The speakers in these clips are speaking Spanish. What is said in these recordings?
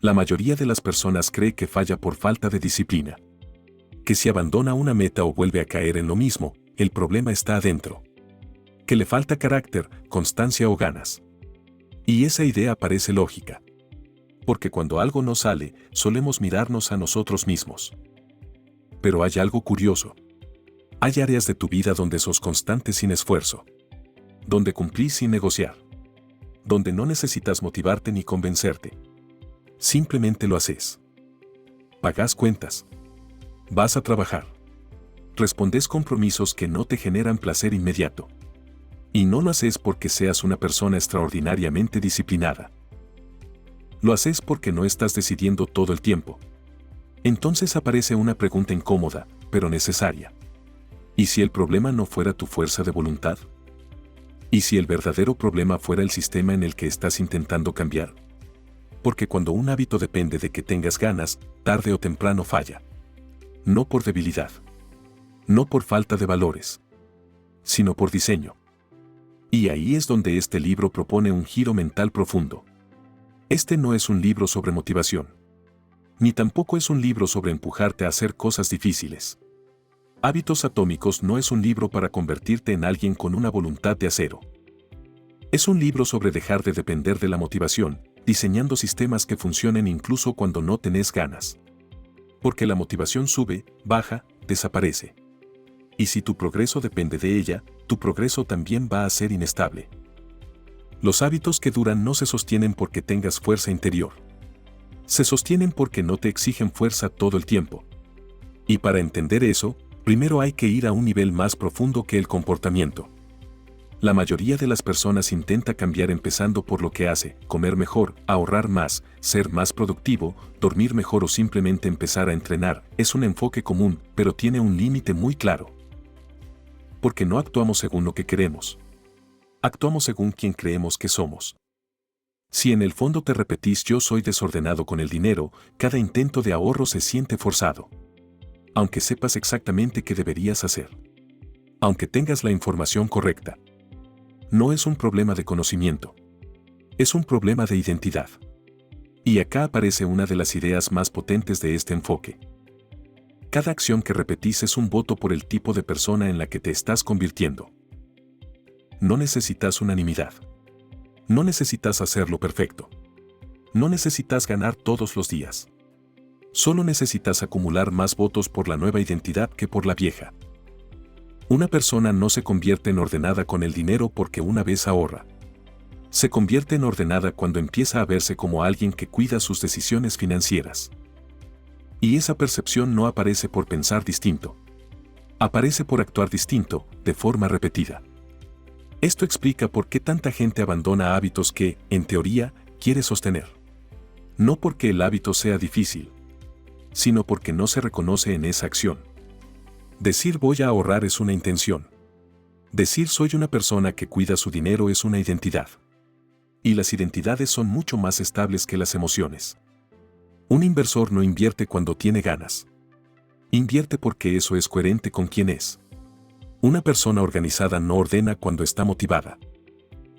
La mayoría de las personas cree que falla por falta de disciplina. Que si abandona una meta o vuelve a caer en lo mismo, el problema está adentro. Que le falta carácter, constancia o ganas. Y esa idea parece lógica. Porque cuando algo no sale, solemos mirarnos a nosotros mismos. Pero hay algo curioso. Hay áreas de tu vida donde sos constante sin esfuerzo. Donde cumplís sin negociar. Donde no necesitas motivarte ni convencerte. Simplemente lo haces. Pagás cuentas. Vas a trabajar. Respondes compromisos que no te generan placer inmediato. Y no lo haces porque seas una persona extraordinariamente disciplinada. Lo haces porque no estás decidiendo todo el tiempo. Entonces aparece una pregunta incómoda, pero necesaria. ¿Y si el problema no fuera tu fuerza de voluntad? ¿Y si el verdadero problema fuera el sistema en el que estás intentando cambiar? Porque cuando un hábito depende de que tengas ganas, tarde o temprano falla. No por debilidad. No por falta de valores. Sino por diseño. Y ahí es donde este libro propone un giro mental profundo. Este no es un libro sobre motivación. Ni tampoco es un libro sobre empujarte a hacer cosas difíciles. Hábitos Atómicos no es un libro para convertirte en alguien con una voluntad de acero. Es un libro sobre dejar de depender de la motivación, diseñando sistemas que funcionen incluso cuando no tenés ganas. Porque la motivación sube, baja, desaparece. Y si tu progreso depende de ella, tu progreso también va a ser inestable. Los hábitos que duran no se sostienen porque tengas fuerza interior. Se sostienen porque no te exigen fuerza todo el tiempo. Y para entender eso, primero hay que ir a un nivel más profundo que el comportamiento. La mayoría de las personas intenta cambiar empezando por lo que hace: comer mejor, ahorrar más, ser más productivo, dormir mejor o simplemente empezar a entrenar. Es un enfoque común, pero tiene un límite muy claro. Porque no actuamos según lo que queremos. Actuamos según quien creemos que somos. Si en el fondo te repetís "yo soy desordenado con el dinero", cada intento de ahorro se siente forzado. Aunque sepas exactamente qué deberías hacer. Aunque tengas la información correcta. No es un problema de conocimiento. Es un problema de identidad. Y acá aparece una de las ideas más potentes de este enfoque. Cada acción que repetís es un voto por el tipo de persona en la que te estás convirtiendo. No necesitas unanimidad. No necesitas hacerlo perfecto. No necesitas ganar todos los días. Solo necesitas acumular más votos por la nueva identidad que por la vieja. Una persona no se convierte en ordenada con el dinero porque una vez ahorra. Se convierte en ordenada cuando empieza a verse como alguien que cuida sus decisiones financieras. Y esa percepción no aparece por pensar distinto. Aparece por actuar distinto, de forma repetida. Esto explica por qué tanta gente abandona hábitos que, en teoría, quiere sostener. No porque el hábito sea difícil, sino porque no se reconoce en esa acción. Decir "voy a ahorrar" es una intención. Decir "soy una persona que cuida su dinero" es una identidad. Y las identidades son mucho más estables que las emociones. Un inversor no invierte cuando tiene ganas. Invierte porque eso es coherente con quien es. Una persona organizada no ordena cuando está motivada.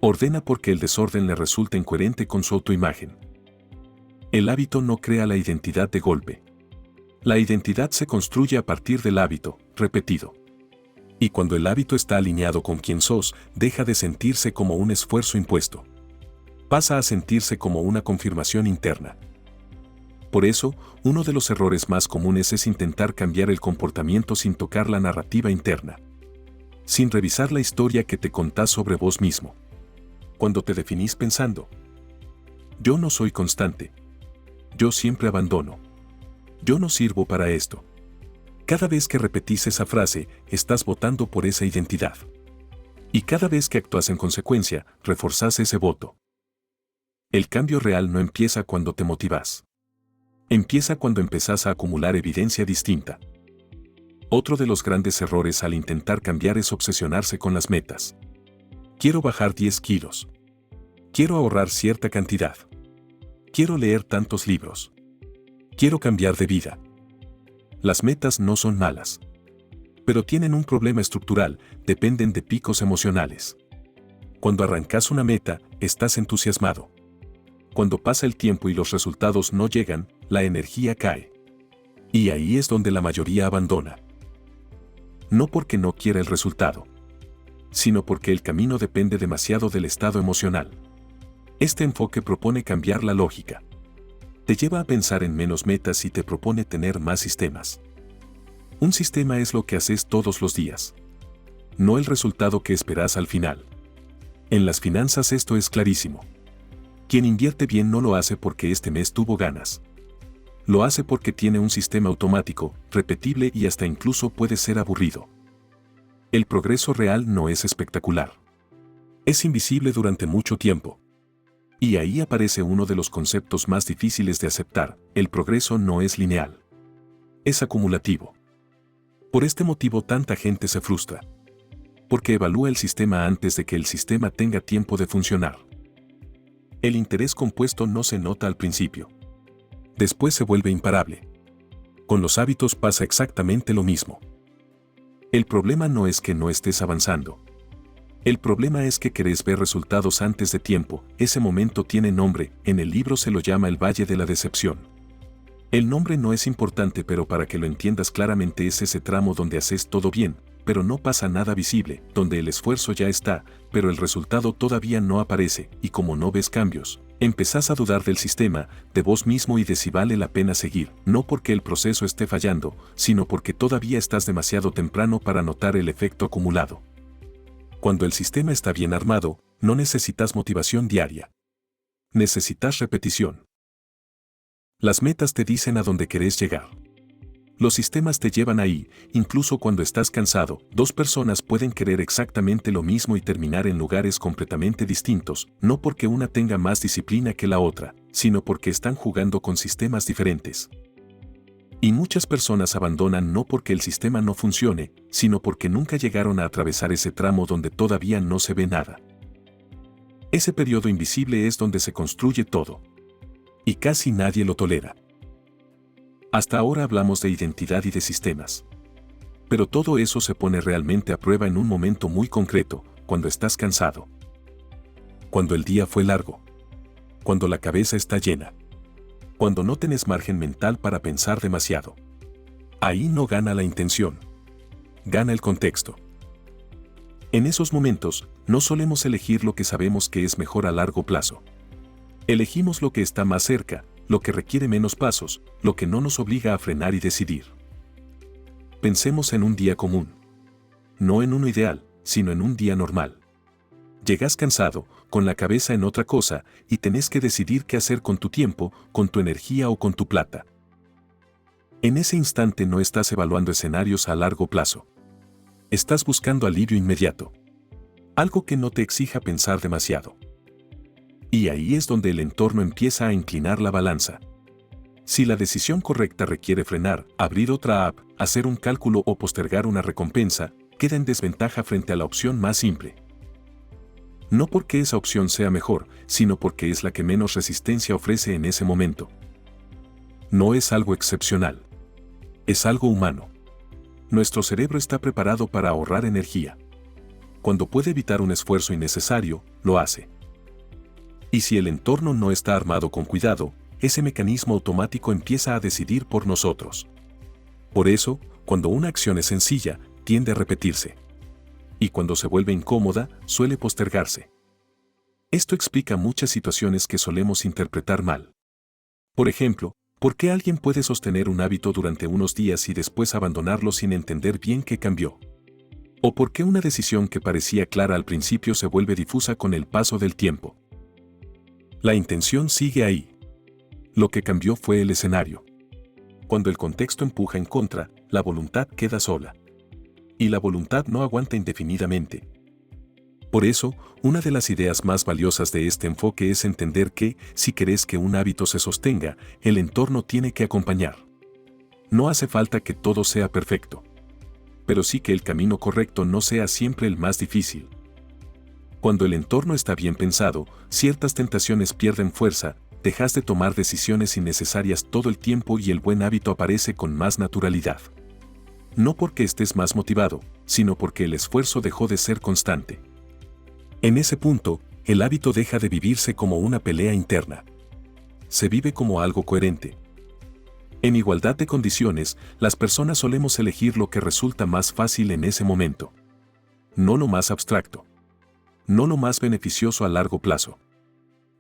Ordena porque el desorden le resulta incoherente con su autoimagen. El hábito no crea la identidad de golpe. La identidad se construye a partir del hábito, repetido. Y cuando el hábito está alineado con quien sos, deja de sentirse como un esfuerzo impuesto. Pasa a sentirse como una confirmación interna. Por eso, uno de los errores más comunes es intentar cambiar el comportamiento sin tocar la narrativa interna. Sin revisar la historia que te contás sobre vos mismo. Cuando te definís pensando: "yo no soy constante. Yo siempre abandono. Yo no sirvo para esto". Cada vez que repetís esa frase, estás votando por esa identidad. Y cada vez que actúas en consecuencia, reforzás ese voto. El cambio real no empieza cuando te motivás. Empieza cuando empezás a acumular evidencia distinta. Otro de los grandes errores al intentar cambiar es obsesionarse con las metas. Quiero bajar 10 kilos. Quiero ahorrar cierta cantidad. Quiero leer tantos libros. Quiero cambiar de vida. Las metas no son malas. Pero tienen un problema estructural: dependen de picos emocionales. Cuando arrancas una meta, estás entusiasmado. Cuando pasa el tiempo y los resultados no llegan, la energía cae. Y ahí es donde la mayoría abandona. No porque no quiera el resultado, sino porque el camino depende demasiado del estado emocional. Este enfoque propone cambiar la lógica. Te lleva a pensar en menos metas y te propone tener más sistemas. Un sistema es lo que haces todos los días, no el resultado que esperas al final. En las finanzas esto es clarísimo. Quien invierte bien no lo hace porque este mes tuvo ganas. Lo hace porque tiene un sistema automático, repetible y hasta incluso puede ser aburrido. El progreso real no es espectacular. Es invisible durante mucho tiempo. Y ahí aparece uno de los conceptos más difíciles de aceptar: el progreso no es lineal. Es acumulativo. Por este motivo tanta gente se frustra. Porque evalúa el sistema antes de que el sistema tenga tiempo de funcionar. El interés compuesto no se nota al principio. Después se vuelve imparable. Con los hábitos pasa exactamente lo mismo. El problema no es que no estés avanzando. El problema es que querés ver resultados antes de tiempo. Ese momento tiene nombre, en el libro se lo llama el Valle de la Decepción. El nombre no es importante, pero para que lo entiendas claramente es ese tramo donde haces todo bien, pero no pasa nada visible, donde el esfuerzo ya está, pero el resultado todavía no aparece, y como no ves cambios, empezás a dudar del sistema, de vos mismo y de si vale la pena seguir, no porque el proceso esté fallando, sino porque todavía estás demasiado temprano para notar el efecto acumulado. Cuando el sistema está bien armado, no necesitas motivación diaria. Necesitas repetición. Las metas te dicen a dónde querés llegar. Los sistemas te llevan ahí, incluso cuando estás cansado. Dos personas pueden querer exactamente lo mismo y terminar en lugares completamente distintos, no porque una tenga más disciplina que la otra, sino porque están jugando con sistemas diferentes. Y muchas personas abandonan no porque el sistema no funcione, sino porque nunca llegaron a atravesar ese tramo donde todavía no se ve nada. Ese periodo invisible es donde se construye todo. Y casi nadie lo tolera. Hasta ahora hablamos de identidad y de sistemas. Pero todo eso se pone realmente a prueba en un momento muy concreto, cuando estás cansado. Cuando el día fue largo. Cuando la cabeza está llena. Cuando no tenés margen mental para pensar demasiado. Ahí no gana la intención. Gana el contexto. En esos momentos, no solemos elegir lo que sabemos que es mejor a largo plazo. Elegimos lo que está más cerca, lo que requiere menos pasos, lo que no nos obliga a frenar y decidir. Pensemos en un día común. No en uno ideal, sino en un día normal. Llegás cansado, con la cabeza en otra cosa, y tenés que decidir qué hacer con tu tiempo, con tu energía o con tu plata. En ese instante no estás evaluando escenarios a largo plazo. Estás buscando alivio inmediato. Algo que no te exija pensar demasiado. Y ahí es donde el entorno empieza a inclinar la balanza. Si la decisión correcta requiere frenar, abrir otra app, hacer un cálculo o postergar una recompensa, queda en desventaja frente a la opción más simple. No porque esa opción sea mejor, sino porque es la que menos resistencia ofrece en ese momento. No es algo excepcional. Es algo humano. Nuestro cerebro está preparado para ahorrar energía. Cuando puede evitar un esfuerzo innecesario, lo hace. Y si el entorno no está armado con cuidado, ese mecanismo automático empieza a decidir por nosotros. Por eso, cuando una acción es sencilla, tiende a repetirse. Y cuando se vuelve incómoda, suele postergarse. Esto explica muchas situaciones que solemos interpretar mal. Por ejemplo, ¿por qué alguien puede sostener un hábito durante unos días y después abandonarlo sin entender bien qué cambió? ¿O por qué una decisión que parecía clara al principio se vuelve difusa con el paso del tiempo? La intención sigue ahí. Lo que cambió fue el escenario. Cuando el contexto empuja en contra, la voluntad queda sola. Y la voluntad no aguanta indefinidamente. Por eso, una de las ideas más valiosas de este enfoque es entender que, si querés que un hábito se sostenga, el entorno tiene que acompañar. No hace falta que todo sea perfecto. Pero sí que el camino correcto no sea siempre el más difícil. Cuando el entorno está bien pensado, ciertas tentaciones pierden fuerza, dejas de tomar decisiones innecesarias todo el tiempo y el buen hábito aparece con más naturalidad. No porque estés más motivado, sino porque el esfuerzo dejó de ser constante. En ese punto, el hábito deja de vivirse como una pelea interna. se vive como algo coherente. En igualdad de condiciones, las personas solemos elegir lo que resulta más fácil en ese momento. No lo más abstracto. No lo más beneficioso a largo plazo.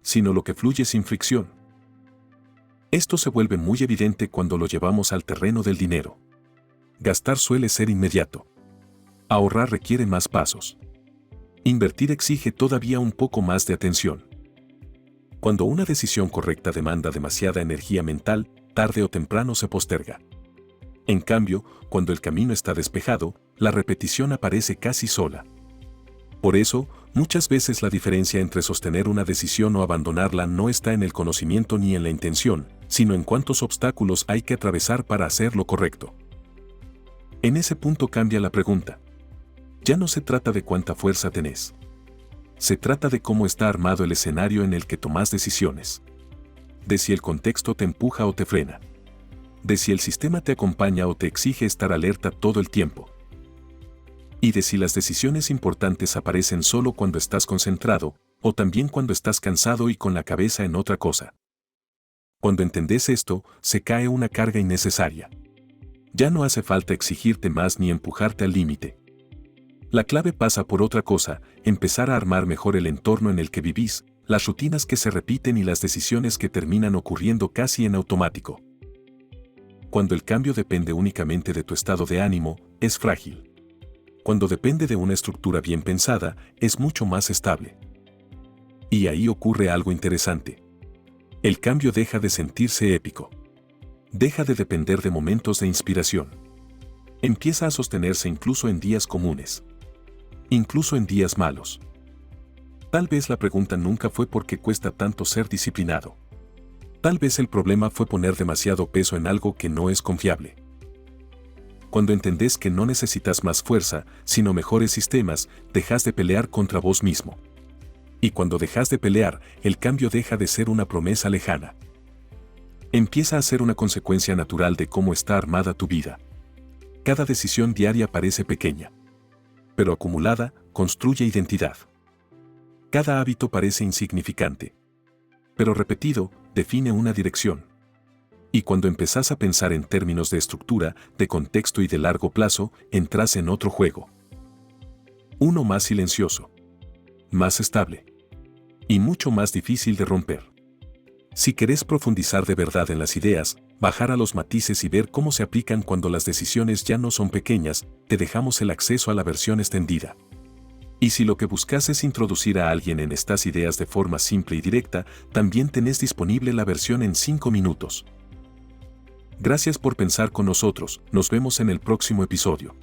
Sino lo que fluye sin fricción. Esto se vuelve muy evidente cuando lo llevamos al terreno del dinero. Gastar suele ser inmediato. Ahorrar requiere más pasos. Invertir exige todavía un poco más de atención. Cuando una decisión correcta demanda demasiada energía mental, tarde o temprano se posterga. En cambio, cuando el camino está despejado, la repetición aparece casi sola. Por eso, muchas veces la diferencia entre sostener una decisión o abandonarla no está en el conocimiento ni en la intención, sino en cuántos obstáculos hay que atravesar para hacer lo correcto. En ese punto cambia la pregunta. Ya no se trata de cuánta fuerza tenés. Se trata de cómo está armado el escenario en el que tomás decisiones. De si el contexto te empuja o te frena. De si el sistema te acompaña o te exige estar alerta todo el tiempo. Y de si las decisiones importantes aparecen solo cuando estás concentrado, o también cuando estás cansado y con la cabeza en otra cosa. Cuando entendés esto, se cae una carga innecesaria. Ya no hace falta exigirte más ni empujarte al límite. La clave pasa por otra cosa, empezar a armar mejor el entorno en el que vivís, las rutinas que se repiten y las decisiones que terminan ocurriendo casi en automático. Cuando el cambio depende únicamente de tu estado de ánimo, es frágil. Cuando depende de una estructura bien pensada, es mucho más estable. Y ahí ocurre algo interesante. El cambio deja de sentirse épico. Deja de depender de momentos de inspiración. Empieza a sostenerse incluso en días comunes. Incluso en días malos. Tal vez la pregunta nunca fue por qué cuesta tanto ser disciplinado. Tal vez el problema fue poner demasiado peso en algo que no es confiable. Cuando entendés que no necesitas más fuerza, sino mejores sistemas, dejas de pelear contra vos mismo. Y cuando dejas de pelear, el cambio deja de ser una promesa lejana. Empieza a ser una consecuencia natural de cómo está armada tu vida. Cada decisión diaria parece pequeña. Pero acumulada, construye identidad. Cada hábito parece insignificante. Pero repetido, define una dirección. Y cuando empezás a pensar en términos de estructura, de contexto y de largo plazo, entras en otro juego. Uno más silencioso. Más estable. Y mucho más difícil de romper. Si querés profundizar de verdad en las ideas, bajar a los matices y ver cómo se aplican cuando las decisiones ya no son pequeñas, te dejamos el acceso a la versión extendida. Y si lo que buscas es introducir a alguien en estas ideas de forma simple y directa, también tenés disponible la versión en 5 minutos. Gracias por pensar con nosotros, nos vemos en el próximo episodio.